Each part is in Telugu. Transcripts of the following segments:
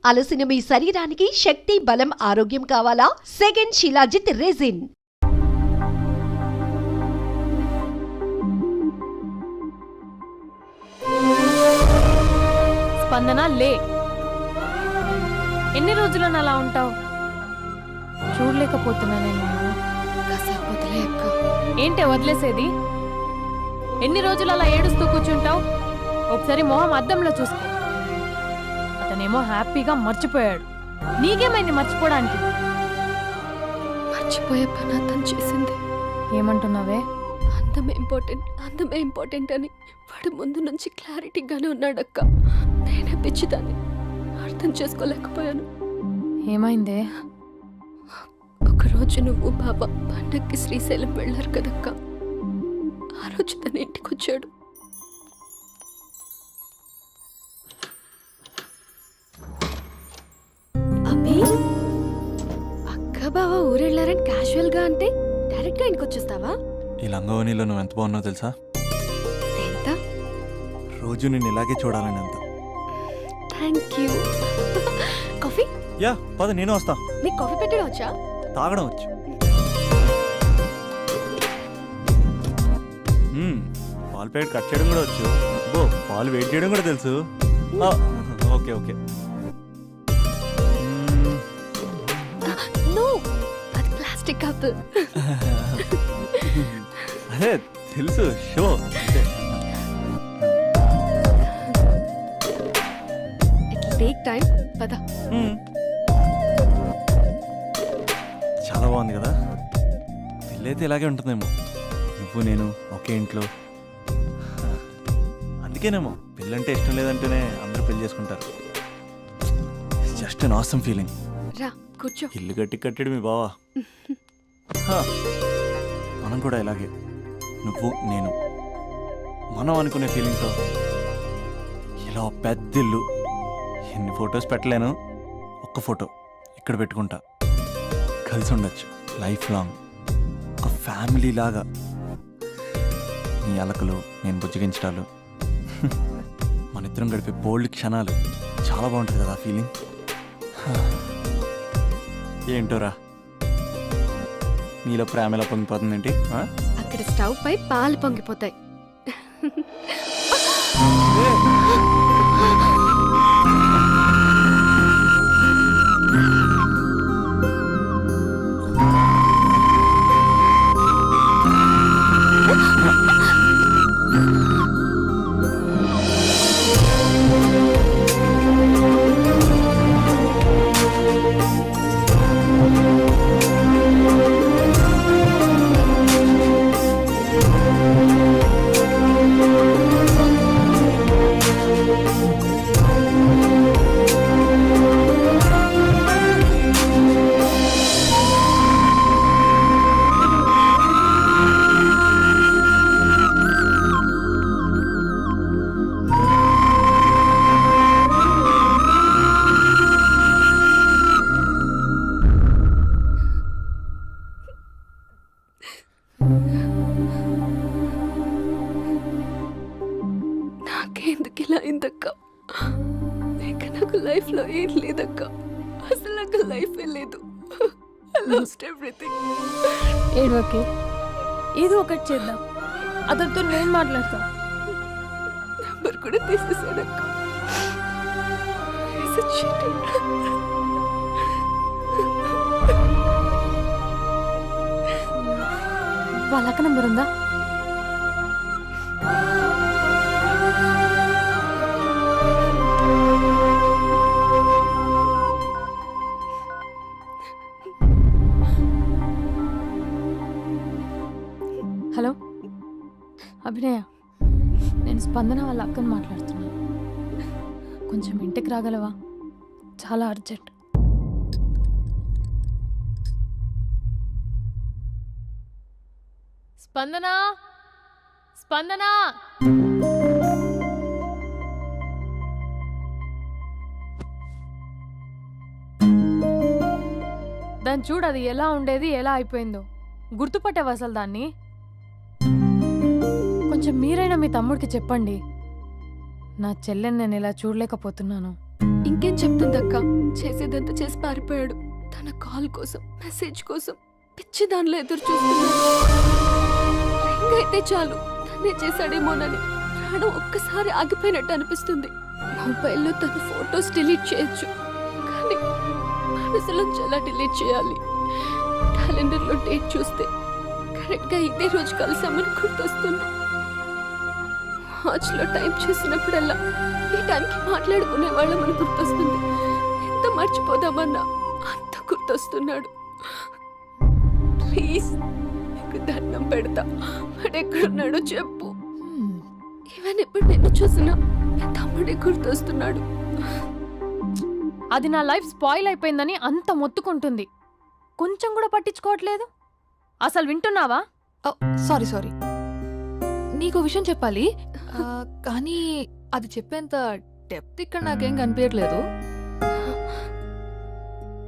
అలసిన మీ శరీరానికి శక్తి, బలం, ఆరోగ్యం కావాలా? Second shilajit resin. స్పందన లే. ఎన్ని రోజులను అలా ఉంటావు? చూడలేకపోతున్నా నేను. ఏంటే వదిలేసేది? ఎన్ని రోజులు అలా ఏడుస్తూ కూర్చుంటావు? ఒకసారి మొహం అద్దంలో చూసుకో. అతనేమో హ్యాపీగా మర్చిపోయాడు. నీకేమైంది మర్చిపోవడానికి? మర్చిపోయే పని అతను చేసింది. ఏమంటున్నావే? అందమే ఇంపార్టెంట్ అని వాడు ముందు నుంచి క్లారిటీగానే ఉన్నాడక్క. నేనే పిచ్చిదాన్ని, అర్థం చేసుకోలేకపోయాను. ఏమైందే? ఒకరోజు నువ్వు బాబా పండక్కి శ్రీశైలం వెళ్ళారు కదక్క. ఆ రోజు తన ఇంటికి వచ్చాడు. అభి, అక్క బావ ఊరెళ్ళారని క్యాజువల్ గా అంటే డైరెక్ట్ గా ఇంటికి వచ్చేస్తావా? ఈ లంగవనిలో నువ్వు ఎంత బాగున్నావు తెలుసా? ఎంత? రోజు నేను ఇలాగే చూడాలని అంత. Thank you. కాఫీ? యా పద, నేను వస్తా. నీకు కాఫీ పెట్టడం వచ్చా? తాగడం వచ్చు. పాలు ప్యాకెట్ కట్ చేయడం కూడా వచ్చు. బో, పాలు వెయిట్ చేయడం కూడా తెలుసు. Okay okay. నో, అది ప్లాస్టిక్ కప్. అదే తెలుసు, షో. It take time. పద. చాలా బాగుంది కదా. పెళ్ళైతే ఇలాగే ఉంటుందేమో, నువ్వు నేను ఒకే ఇంట్లో. అందుకేనేమో పెళ్ళంటే ఇష్టం లేదంటేనే అందరూ పెళ్లి చేసుకుంటారు. Just an awesome feeling. రా కూర్చో. ఇల్లు కట్టాడు మీ బావా. మనం కూడా ఇలాగే, నువ్వు నేను, మనం అనుకునే ఫీలింగ్తో ఇలా పెద్ద ఇల్లు. ఎన్ని ఫొటోస్ పెట్టలేను, ఒక్క ఫోటో ఇక్కడ పెట్టుకుంటా. కలిసి ఉండొచ్చు లైఫ్ లాంగ్, ఒక ఫ్యామిలీ లాగా. నీ అలకలు, నేను బుజ్జగించడాలు, మన ఇద్దరం గడిపే బోల్డ్ క్షణాలు. చాలా బాగుంటుంది కదా ఆ ఫీలింగ్. ఏంటోరా, నీలో ప్రేమ ఎలా పొంగిపోతుందేంటి? అక్కడ స్టవ్ పై పాలు పొంగిపోతాయి. నాకెందుకు ఇలా అయిందక్క? ఇక నాకు లైఫ్ లో ఏం లేదక్క. అసలు నాకు లైఫే లేదు. I lost everything. ఏడవకే, ఏదో ఒకటి చేద్దాం. అతనితో నేను మాట్లాడతా. నంబర్ కూడా తీసేసాడక్క. He's a cheater. వాళ్ళ అక్క నంబర్ ఉందా? హలో అభినయ, నేను స్పందన వాళ్ళ అక్కని మాట్లాడుతున్నాను. కొంచెం ఇంటికి రాగలవా? చాలా అర్జెంట్. స్పందన, స్పందన. దాన్ని చూడు, అది ఎలా ఉండేది ఎలా అయిపోయిందో. గుర్తుపట్టావు అసలు దాన్ని? కొంచెం మీరైనా మీ తమ్ముడికి చెప్పండి. నా చెల్లెని నేను ఇలా చూడలేకపోతున్నాను. ఇంకేం చెప్తుందక్క? చేసేదంతా చేసి పారిపోయాడు. తన కాల్ కోసం, మెసేజ్ కోసం పిచ్చి దానిలో ఎదురు చూస్తున్నాడు. రింగ్ అయితే చాలు తనే చేశాడేమోనని ప్రాణం ఒక్కసారి ఆగిపోయినట్టు అనిపిస్తుంది. మొబైల్లో తన ఫొటోస్ డిలీట్ చేయొచ్చు, కానీ మనసులోంచి ఎలా డిలీట్ చేయాలి? క్యాలెండర్లో డేట్ చూస్తే కరెక్ట్గా ఇదే రోజు కలిసామని గుర్తొస్తుంది. వాచ్లో టైం చూసినప్పుడల్లా ఈ టైంకి మాట్లాడుకునే వాళ్ళమని గుర్తొస్తుంది. ఎంత మర్చిపోదామన్నా అంత గుర్తొస్తున్నాడు. ప్లీజ్ నీకు దండం పెడతా, వాడు ఎక్కడున్నాడో చెప్పు. ఈవెన్ ఇప్పుడు నిన్ను చూసినా నా తమ్ముడే గుర్తొస్తున్నాడు. అది నా లైఫ్ స్పాయిల్ అయిపోయిందని అంత మొత్తుకుంటుంది. కొంచెం కూడా పట్టించుకోవట్లేదు. అసలు వింటున్నావా? సారీ నీకు విషయం చెప్పాలి, కానీ అది చెప్పేంత డెప్త్ ఇక్కడ నాకేం కనిపించట్లేదు.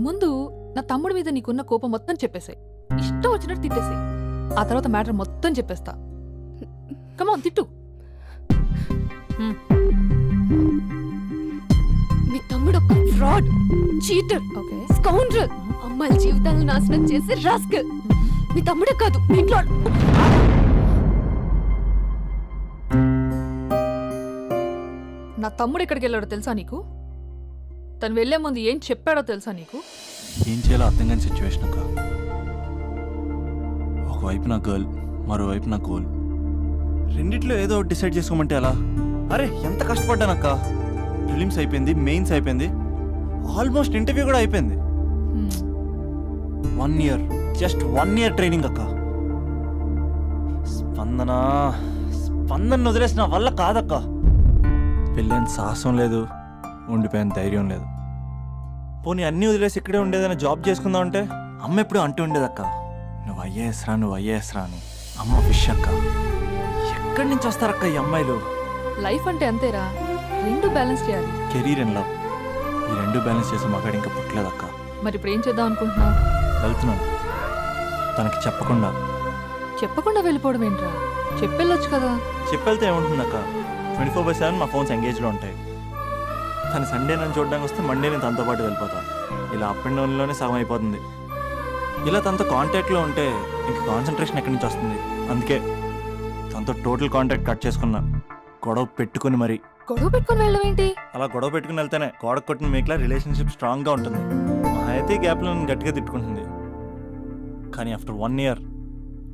ముందు నా తమ్ముడి మీద నీకున్న కోపం మొత్తం చెప్పేసాయి, ఇష్టం వచ్చినట్టు తిట్టేసాయి. ఆ తర్వాత మ్యాటర్ మొత్తం చెప్పేస్తా. కమాన్ తిట్టు. మీ తమ్ముడు ఒక ఫ్రాడ్, చీటర్, ఓకే, స్కౌండ్రల్, అమ్మాయిల జీవితాలను నాశనం చేసి రాస్కల్. మీ తమ్ముడే కాదు, మీ ఇంట్లో నా తమ్ముడు ఎక్కడికి వెళ్ళాడో తెలుసా నీకు? తను వెళ్లే ముందు ఏం చెప్పాడో తెలుసా నీకు? ఏం చేయాలో అర్థం కాని సిచ్యువేషన్ అక్క. ఒకవైపు నా గర్ల్, మరోవైపు నా గోల్. రెండిట్లో ఏదో ఒకటి డిసైడ్ చేసుకోమంటే ఎలా? అరే ఎంత కష్టపడ్డానక్క. ఫిలిమ్స్ అయిపోయింది, మెయిన్స్ అయిపోయింది, ఆల్మోస్ట్ ఇంటర్వ్యూ కూడా అయిపోయింది. 1 year, జస్ట్ 1 year ట్రైనింగ్ అక్క. స్పందన వదిలేసిన వల్ల కాదక్క. పెళ్ళైన సాహసం లేదు, ఉండిపోయిన ధైర్యం లేదు. పోనీ అన్నీ వదిలేసి ఇక్కడే ఉండేదైనా జాబ్ చేసుకుందాం అంటే అమ్మ ఎప్పుడు అంటూ ఉండేదక్క, నువ్వు ఐఏఎస్ రా అని. అమ్మ ఫిష్ అక్క. ఎక్కడి నుంచి వస్తారక్క ఈ అమ్మాయిలు? లైఫ్ అంటే అంతేరా, రెండు బ్యాలెన్స్ చేయాలి. కెరీర్ అండ్ లవ్, ఈ రెండు బ్యాలెన్స్ చేసే మగాడు ఇంకా పుట్టలేదక్క. మరి ఇప్పుడు ఏం చేద్దాం అనుకుంటున్నావు? వెళ్తున్నాను, తనకి చెప్పకుండా వెళ్ళిపోవడం ఏంట్రా? చెప్పెళ్ళొచ్చు కదా. చెప్పెళ్తే ఏముంటుందక్క, 24/7 మా ఫోన్స్ ఎంగేజ్లో ఉంటాయి. తను సండే నన్ను చూడడానికి వస్తే మండే నేను తనతో పాటు వెళ్ళిపోతాను. ఇలా అప్ అండ్ డౌన్లోనే సగం అయిపోతుంది. ఇలా తనతో కాంటాక్ట్లో ఉంటే ఇంక కాన్సన్ట్రేషన్ ఎక్కడి నుంచి వస్తుంది? అందుకే తనతో టోటల్ కాంటాక్ట్ కట్ చేసుకున్నా, గొడవ పెట్టుకుని మరి. గొడవ పెట్టుకుని వెళ్ళడం ఏంటి? అలా గొడవ పెట్టుకుని వెళ్తేనే గోడ కొట్టిన మీకులా రిలేషన్షిప్ స్ట్రాంగ్గా ఉంటుంది. మా అయితే గ్యాప్లో నన్ను గట్టిగా తిట్టుకుంటుంది. కానీ ఆఫ్టర్ 1 year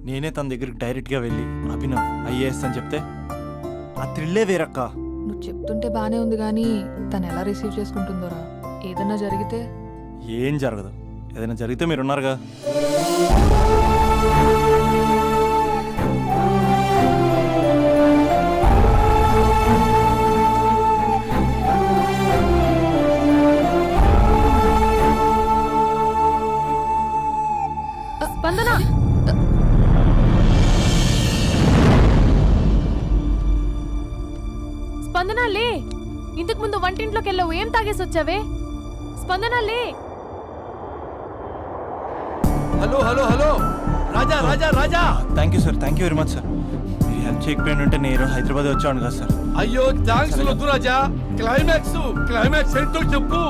నేనే తన దగ్గరికి డైరెక్ట్గా వెళ్ళి అభినవ్ ఐఏఎస్ అని చెప్తే ఆ థ్రిల్లే వేరక్క. నువ్వు చెప్తుంటే బానే ఉంది, కానీ తను ఎలా రిసీవ్ చేసుకుంటుందోరా? ఏదన్నా జరిగితే? ఏం జరగదు, ఏదైనా జరిగితే మీరున్నారుగా. స్పందన, స్పందన లే. ఇంతకు ముందు వంటింట్లోకి వెళ్ళావు, ఏం తాగేసి వచ్చావే? స్పందన లే. Hello hello hello Raja Raja Raja. Thank you sir, thank you very much sir. మీరు హెల్ప్ చేయకపోయిన ఉంటే నేను హైదరాబాద్ వచ్చాను కదా సార్. అయ్యో థ్యాంక్స్ వద్దు రాజా. క్లైమాక్స్ ఏంటో చెప్పు,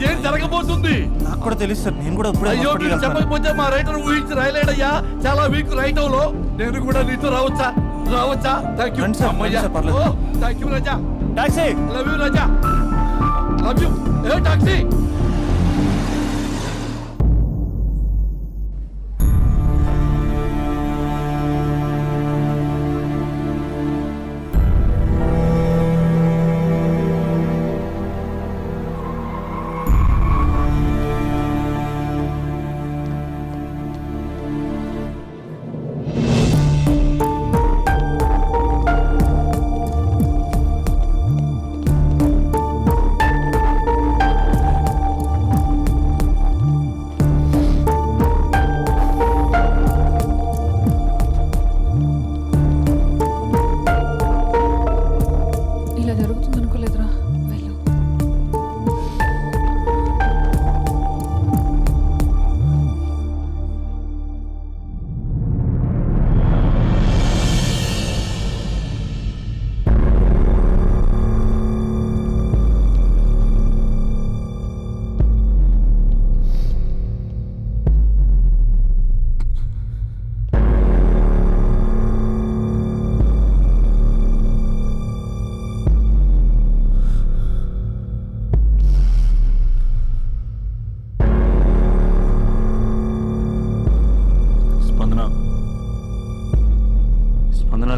ఏం జరగబోతుంది? నాకు కూడా తెలుసు సార్, నేను కూడా ఇప్పుడే అయ్యో hospital మీరు వెళ్తున్నాను. చెప్పకపోతే మా రైటర్ ఊహించి రాయలేడయ్యా. చాలా వీక్ రైటవ్ లో నేను కూడా నీతో రావచ్చా? థ్యాంక్ యూ రండి సార్, రండి సార్, పర్లేదు. Thank you Raja. Taxi. Love you Raja, love you. ఏ టాక్సీ.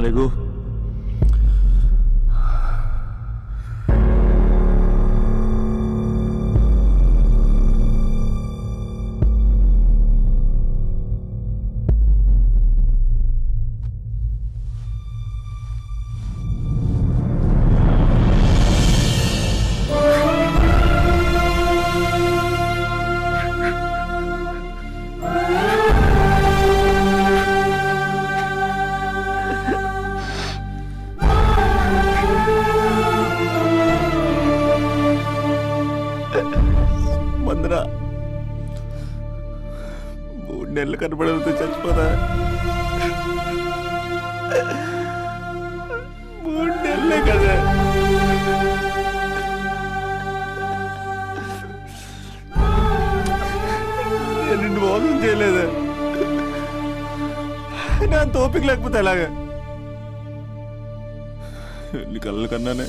లెగు. వందన 3 నెలలు కనపడకపోతే చచ్చిపోతా. 3 నెలలే కదా. నేను నిన్ను మోసం చేయలేదు. నా అంత ఓపిక లేకపోతే ఎలాగా? ఎన్ని కళ్ళు కన్నానే.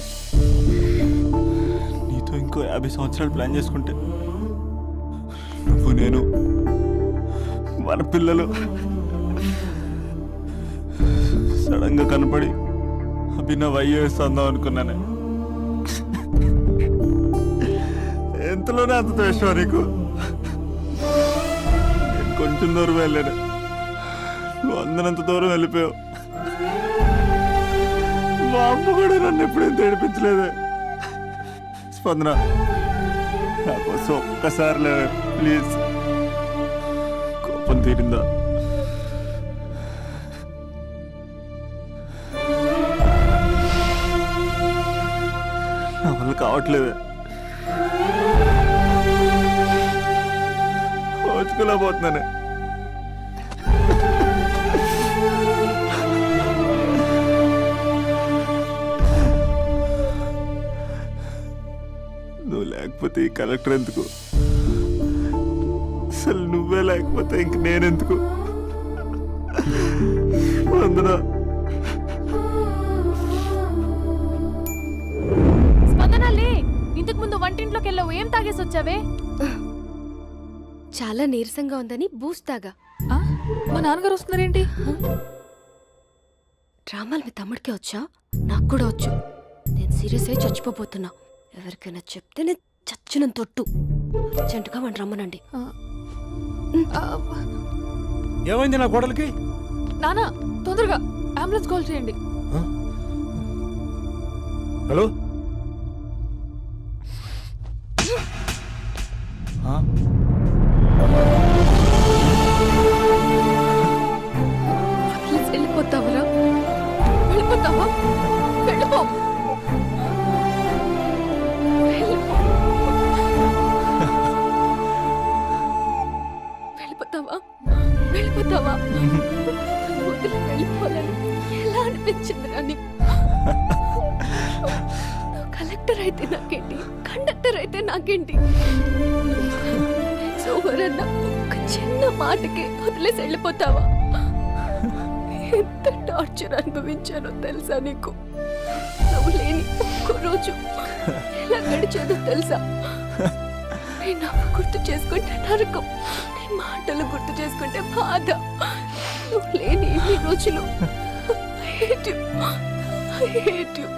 నీతో ఇంకో 50 సంవత్సరాలు ప్లాన్ చేసుకుంటే నువ్వు నేను మన పిల్లలు సడన్ గా కనపడి అభినవ్ ఐఏఎస్ అందాం అనుకున్నానే. ఎంతలోనే అంత ద్వేషం నీకు. నేను కొంచెం దూరం వెళ్ళాను, నువ్వు అందనంత దూరం వెళ్ళిపోయావు. మా అమ్మ కూడా నన్ను ఎప్పుడేం తేడిపించలేదే. స్పందన, నా కోసం ఒక్కసారి లేవే ప్లీజ్. కోపం తీరిందా? నా వల్ల కావట్లేదే. ఓచుకోలేకపోతున్నానే. నువ్వు లేకపోతే ఈ కలెక్టర్ ఎందుకు? అసలు నువ్వే లేకపోతే ఇంక నేనెందుకు? వందన, స్పందన లే. ఇంతకు ముందు వంటింట్లోకి వెళ్ళావు, ఏం తాగేసి వచ్చావే? చాలా నీరసంగా ఉందని బూస్ట్ తాగా. ఆ? మా నాన్నగారు వస్తున్నారేంటి? డ్రామాలు మీ తమ్ముడికే వచ్చా? నాకు కూడా వచ్చు. నేను సీరియస్ అయి చచ్చిపోతున్నా. ఎవరికైనా చెప్తే నేను చచ్చిన తొట్టు. అర్జెంటుగా వాడిని రమ్మనండి. ఆ, ఏమైంది నా కోడలికి? నాన్న తొందరగా అంబులెన్స్ కాల్ చేయండి. హలో, ప్లీజ్ వెళ్ళిపోతావురా? వెళ్ళిపోతావా? వెళ్ళిపో. వెళ్ళిపోతావా? వెళ్ళిపోతావా? వదిలి వెళ్ళిపోవాలని ఎలా అనిపించిందిరా నీకు? నువ్వు కలెక్టర్ అయితే నాకేంటి, కండక్టర్ అయితే నాకేంటి? సోమరన్న ఒక చిన్న మాటకి వదిలేసి వెళ్ళిపోతావా? ఎంత టార్చర్ అనుభవించానో తెలుసా నీకు? నువ్వు లేని ఒక్క రోజు ఎలా గడిచేదో తెలుసా? నీ నవ్వు గుర్తు చేసుకుంటే నరకం, నీ మాటలు గుర్తు చేసుకుంటే బాధ. నువ్వు లేని ఇన్ని రోజులు I hate you. I hate you.